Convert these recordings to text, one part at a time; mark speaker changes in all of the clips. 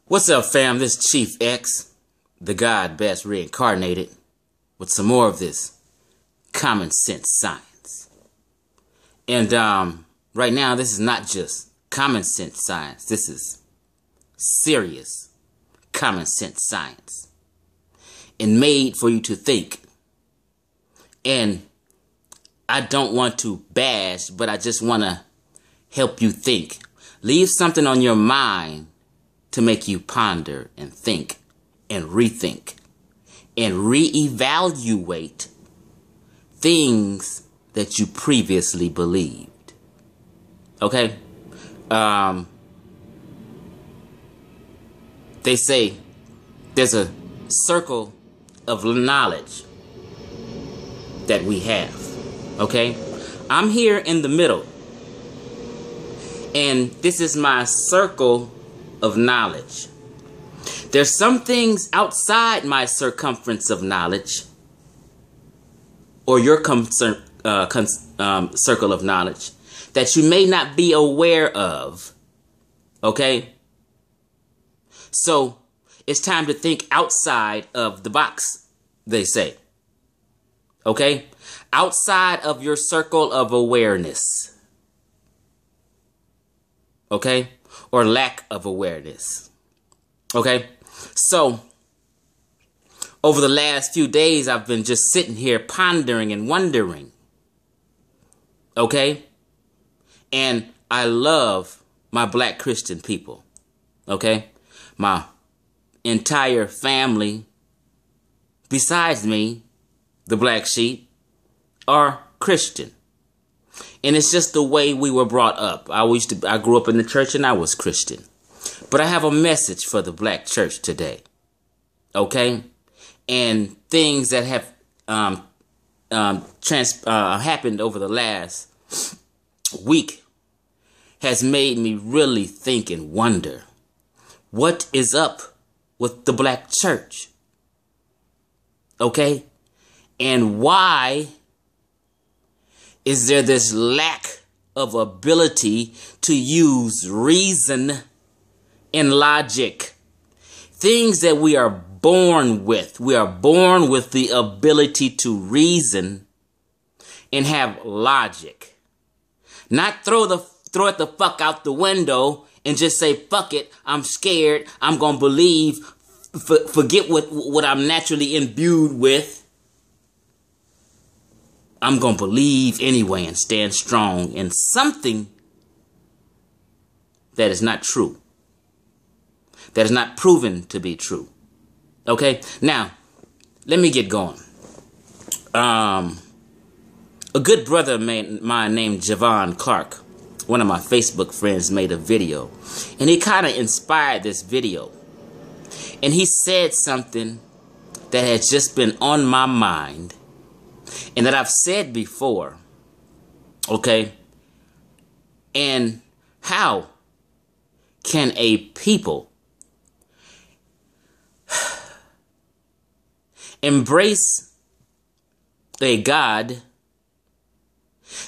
Speaker 1: What's up, fam? This is Chief X, the God best reincarnated, with some more of this common sense science. And right now, this is not just common sense science. This is serious common sense science, and made for you to think. And I don't want to bash, but I just want to help you think. Leave something on your mind to make you ponder and think and rethink and reevaluate things that you previously believed. Okay? They say there's a circle of knowledge that we have. Okay? I'm here in the middle. And this is my circle of knowledge. There's some things outside my circumference of knowledge, or your circle of knowledge, that you may not be aware of. Okay? So it's time to think outside of the box, they say. Okay? Outside of your circle of awareness. Okay? Or lack of awareness. Okay? So, over the last few days, I've been just sitting here pondering and wondering. Okay? And I love my black Christian people. Okay? My entire family, besides me, the black sheep, are Christian. And it's just the way we were brought up. I grew up in the church and I was Christian. But I have a message for the black church today. Okay? And things that have happened over the last week has made me really think and wonder, what is up with the black church? Okay? And why is there this lack of ability to use reason and logic? Things that we are born with. We are born with the ability to reason and have logic. Not throw it the fuck out the window and just say, fuck it, I'm scared, I'm gonna believe, forget what I'm naturally imbued with. I'm going to believe anyway and stand strong in something that is not true. That is not proven to be true. Okay? Now, let me get going. A good brother of mine named Javon Clark, one of my Facebook friends, made a video. And he kind of inspired this video. And he said something that has just been on my mind, and that I've said before, okay? And how can a people embrace a God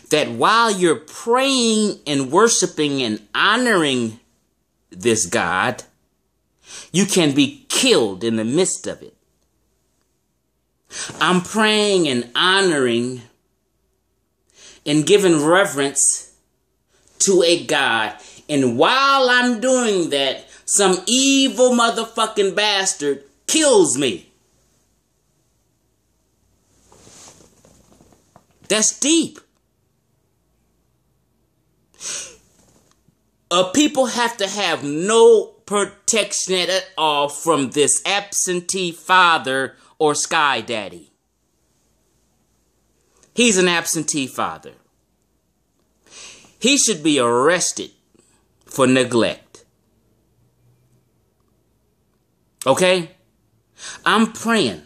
Speaker 1: that while you're praying and worshiping and honoring this God, you can be killed in the midst of it? I'm praying and honoring and giving reverence to a God. And while I'm doing that, some evil motherfucking bastard kills me. That's deep. People have to have no protection at all from this absentee father or sky daddy. He's an absentee father. He should be arrested for neglect. Okay? I'm praying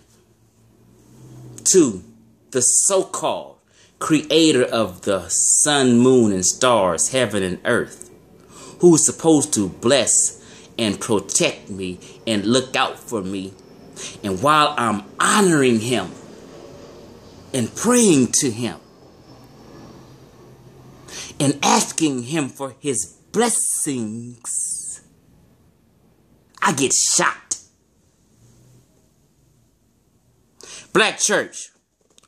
Speaker 1: to the so-called creator of the sun, moon, and stars, heaven and earth, who is supposed to bless and protect me and look out for me. And while I'm honoring him and praying to him and asking him for his blessings, I get shot. Black church,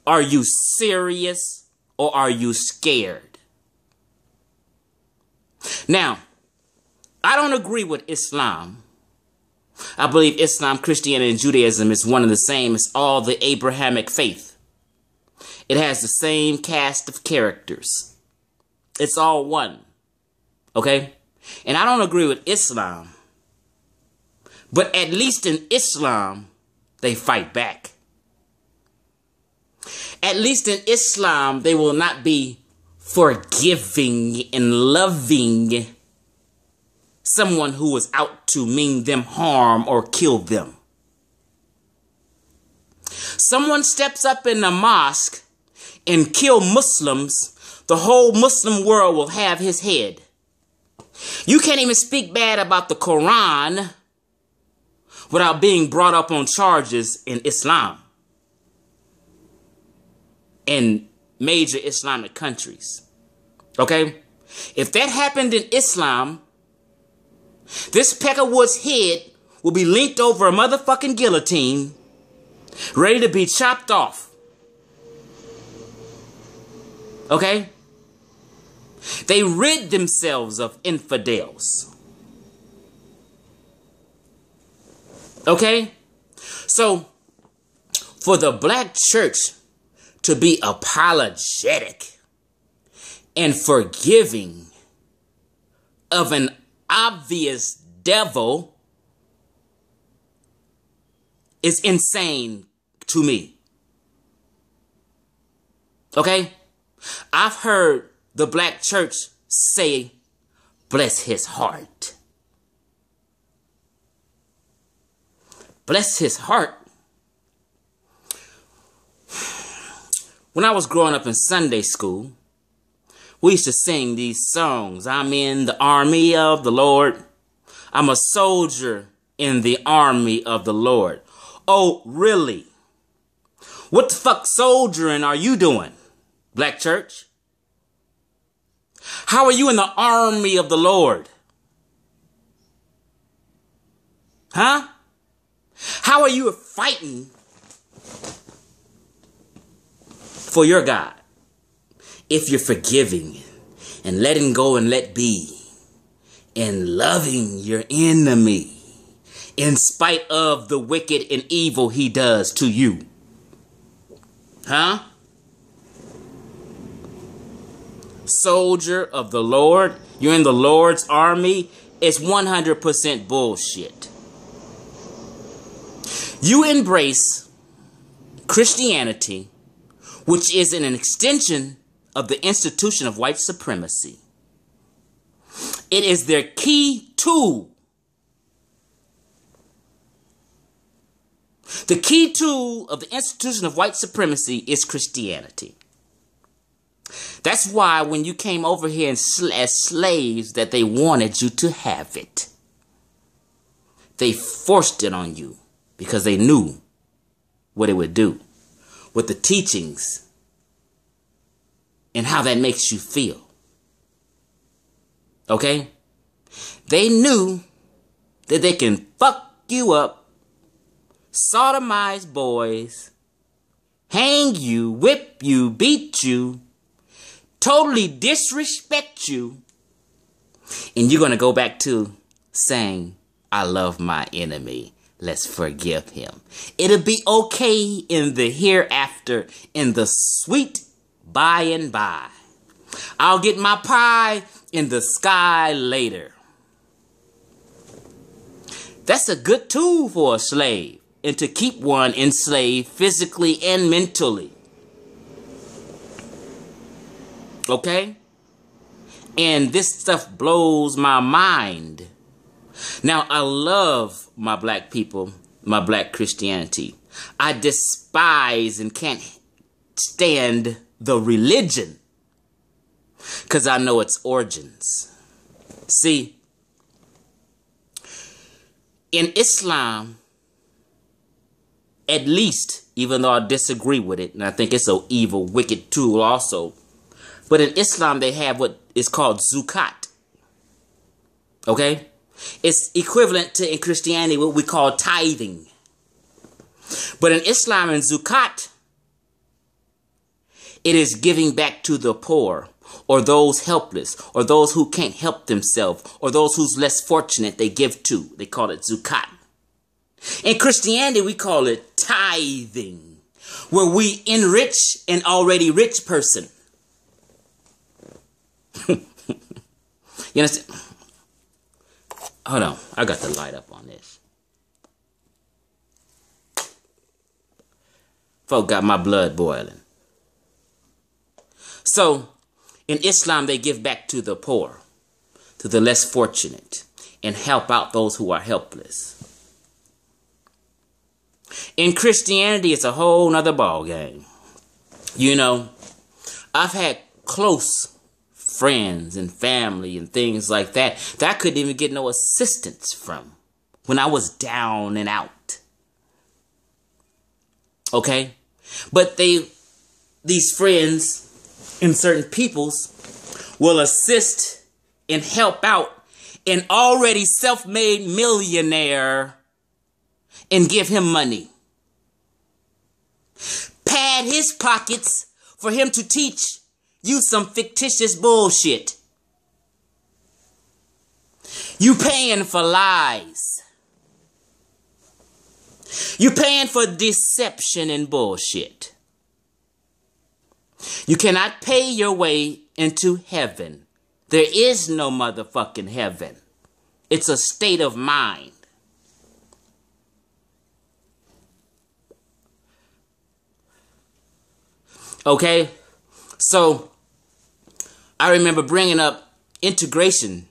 Speaker 1: are you serious or are you scared? Now, I don't agree with Islam. I believe Islam, Christianity, and Judaism is one and the same as all the Abrahamic faith. It has the same cast of characters. It's all one. Okay? And I don't agree with Islam. But at least in Islam, they fight back. At least in Islam, they will not be forgiving and loving someone who is out to mean them harm or kill them. Someone steps up in the mosque and kill Muslims, the whole Muslim world will have his head. You can't even speak bad about the Quran without being brought up on charges in Islam in major Islamic countries. Okay? If that happened in Islam, this Peckerwood's head will be linked over a motherfucking guillotine, ready to be chopped off. Okay? They rid themselves of infidels. Okay? So, for the black church to be apologetic and forgiving of an obvious devil is insane to me. Okay? I've heard the black church say, bless his heart. Bless his heart. When I was growing up in Sunday school, we used to sing these songs. I'm in the army of the Lord. I'm a soldier in the army of the Lord. Oh, really? What the fuck soldiering are you doing, black church? How are you in the army of the Lord? Huh? How are you fighting for your God if you're forgiving and letting go and let be and loving your enemy in spite of the wicked and evil he does to you? Huh? Soldier of the Lord, you're in the Lord's army. It's 100% bullshit. You embrace Christianity, which is an extension of the institution of white supremacy. It is their key tool. The key tool of the institution of white supremacy is Christianity. That's why when you came over here as slaves, that they wanted you to have it. They forced it on you because they knew what it would do with the teachings and how that makes you feel. Okay? They knew that they can fuck you up, sodomize boys, hang you, whip you, beat you, totally disrespect you, and you're going to go back to saying, I love my enemy. Let's forgive him. It'll be okay in the hereafter, in the sweet by and by. I'll get my pie in the sky later. That's a good tool for a slave, and to keep one enslaved physically and mentally. Okay? And this stuff blows my mind. Now, I love my black people, my black Christianity. I despise and can't stand the religion because I know its origins. See, in Islam, at least, even though I disagree with it, and I think it's an evil, wicked tool also, but in Islam, they have what is called zakat. Okay? It's equivalent to, in Christianity, what we call tithing. But in Islam and zakat, it is giving back to the poor, or those helpless, or those who can't help themselves, or those who's less fortunate they give to. They call it zakat. In Christianity, we call it tithing, where we enrich an already rich person. You understand? Hold on. I got the light up on this. Folk got my blood boiling. So, in Islam, they give back to the poor, to the less fortunate, and help out those who are helpless. In Christianity, it's a whole nother ball game. You know, I've had close friends and family and things like that I couldn't even get no assistance from when I was down and out. Okay? But these friends and certain peoples will assist and help out an already self-made millionaire and give him money. Pad his pockets for him to teach you some fictitious bullshit. You paying for lies. You paying for deception and bullshit. You cannot pay your way into heaven. There is no motherfucking heaven. It's a state of mind. Okay? So, I remember bringing up integration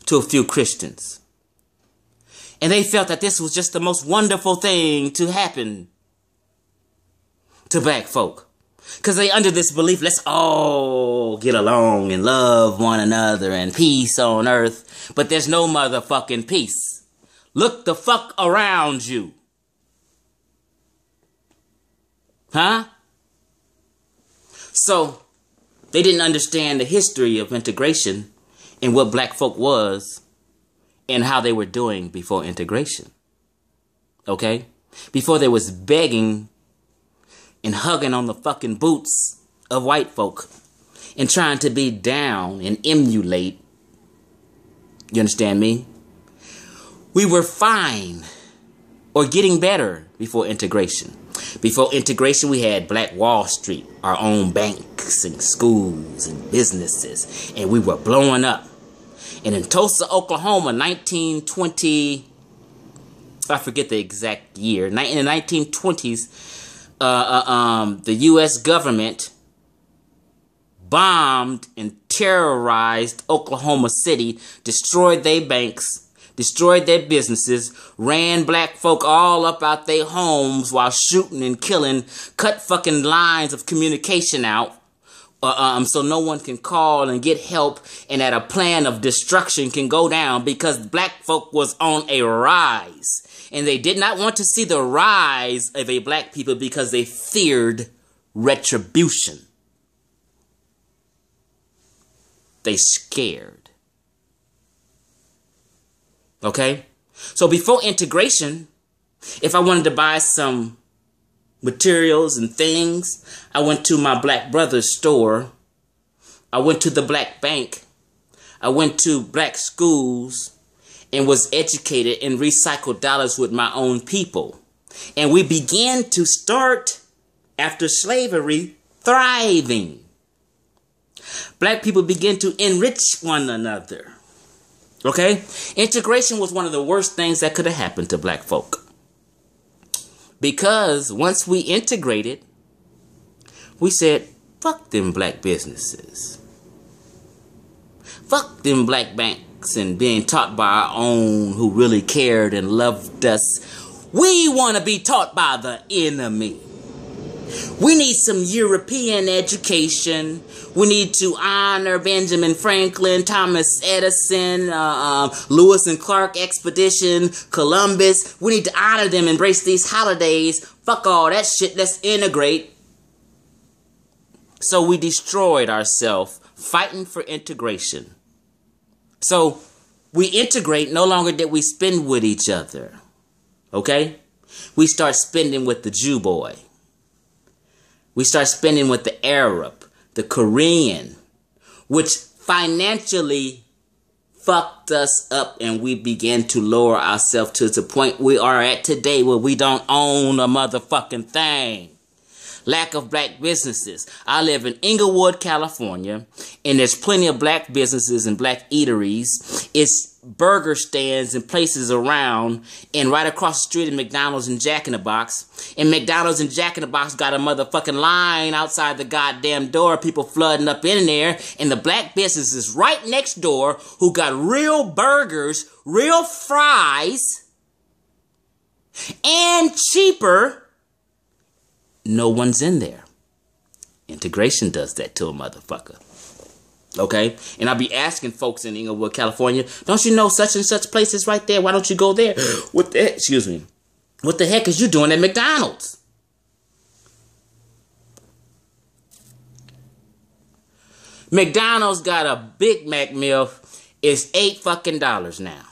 Speaker 1: to a few Christians. And they felt that this was just the most wonderful thing to happen to black folk. Because they under this belief, let's all get along and love one another and peace on earth. But there's no motherfucking peace. Look the fuck around you. Huh? So, they didn't understand the history of integration and what black folk was and how they were doing before integration. Okay? Before they was begging and hugging on the fucking boots of white folk and trying to be down and emulate. You understand me? We were fine or getting better before integration. Before integration, we had Black Wall Street, our own banks and schools and businesses, and we were blowing up. And in Tulsa, Oklahoma, 1920, I forget the exact year, in the 1920s, the U.S. government bombed and terrorized Oklahoma City, destroyed their banks, destroyed their businesses, ran black folk all up out their homes while shooting and killing, cut fucking lines of communication out so no one can call and get help, and that a plan of destruction can go down because black folk was on a rise. And they did not want to see the rise of a black people because they feared retribution. They scared. Okay? So before integration, if I wanted to buy some materials and things, I went to my black brother's store. I went to the black bank. I went to black schools and was educated and recycled dollars with my own people. And we began to start, after slavery, thriving. Black people began to enrich one another. Okay? Integration was one of the worst things that could have happened to black folk. Because once we integrated, we said, fuck them black businesses. Fuck them black banks and being taught by our own who really cared and loved us. We want to be taught by the enemy. We need some European education. We need to honor Benjamin Franklin, Thomas Edison, Lewis and Clark expedition, Columbus. We need to honor them, embrace these holidays. Fuck all that shit. Let's integrate. So we destroyed ourselves fighting for integration. So We integrate, no longer that we spend with each other. Okay? We start spending with the Jew boy. We start spending with the Arab, the Korean, which financially fucked us up, and we began to lower ourselves to the point we are at today where we don't own a motherfucking thing. Lack of black businesses. I live in Inglewood, California, and there's plenty of black businesses and black eateries. It's burger stands and places around, and right across the street at McDonald's and Jack in the Box. And McDonald's and Jack in the Box got a motherfucking line outside the goddamn door, people flooding up in there, and the black businesses right next door who got real burgers, real fries, and cheaper. No one's in there. Integration does that to a motherfucker. Okay? And I'll be asking folks in Inglewood, California, don't you know such and such places right there? Why don't you go there? What the heck? Excuse me. What the heck is you doing at McDonald's? McDonald's got a Big Mac meal. It's $8 now.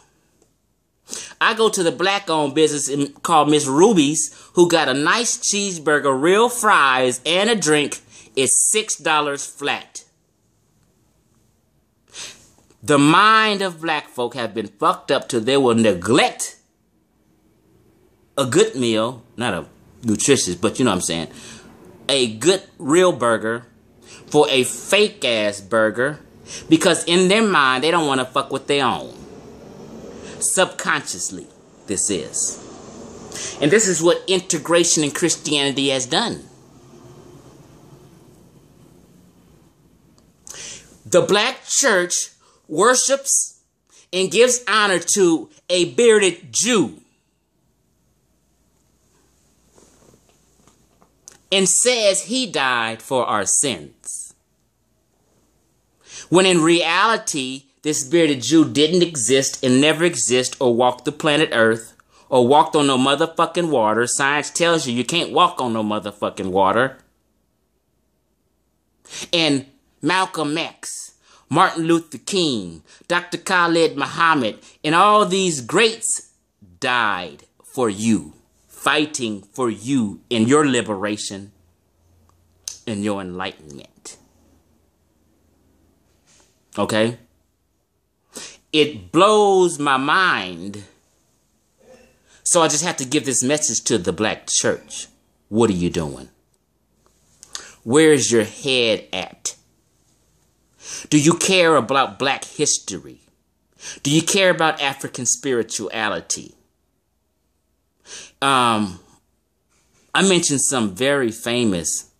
Speaker 1: I go to the black-owned business called Miss Ruby's, who got a nice cheeseburger, real fries, and a drink. It's $6 flat. The mind of black folk have been fucked up till they will neglect a good meal, not a nutritious, but you know what I'm saying, a good real burger for a fake-ass burger, because in their mind, they don't want to fuck with their own. Subconsciously, this is. And this is what integration in Christianity has done. The black church worships and gives honor to a bearded Jew and says he died for our sins, when in reality, this bearded Jew didn't exist and never exist or walk the planet Earth or walked on no motherfucking water. Science tells you can't walk on no motherfucking water. And Malcolm X, Martin Luther King, Dr. Khalid Muhammad, and all these greats died for you, fighting for you in your liberation and your enlightenment. Okay? It blows my mind. So I just have to give this message to the black church. What are you doing? Where's your head at? Do you care about black history? Do you care about African spirituality? I mentioned some very famous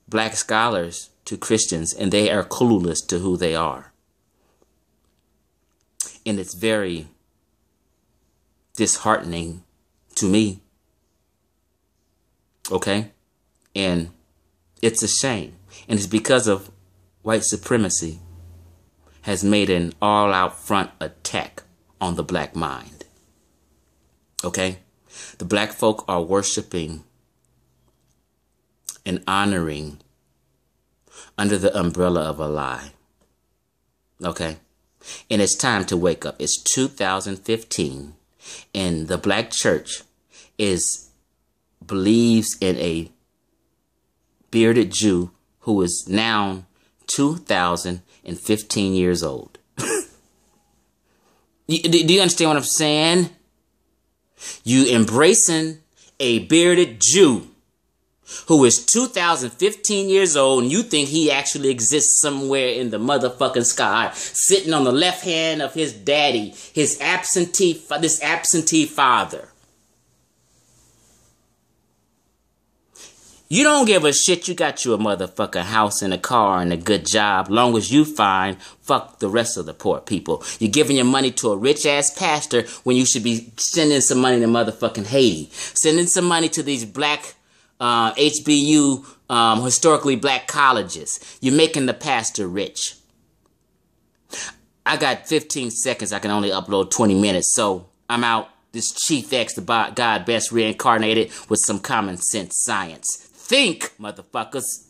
Speaker 1: black scholars to Christians, and they are clueless to who they are. And it's very disheartening to me. Okay? And it's a shame. And it's because of white supremacy has made an all-out front attack on the black mind. Okay? The black folk are worshiping and honoring under the umbrella of a lie. Okay? And it's time to wake up. It's 2015, and the black church believes in a bearded Jew who is now 2015 years old. Do you understand what I'm saying? You embracing a bearded Jew who is 2015 years old, and you think he actually exists somewhere in the motherfucking sky, sitting on the left hand of his daddy, this absentee father. You don't give a shit. You got you a motherfucking house and a car and a good job. Long as you find, fuck the rest of the poor people. You're giving your money to a rich-ass pastor when you should be sending some money to motherfucking Haiti. Sending some money to these black HBU, historically black colleges. You're making the pastor rich. I got 15 seconds. I can only upload 20 minutes. So I'm out. This Chief X, the God best reincarnated with some common sense science. Think, motherfuckers.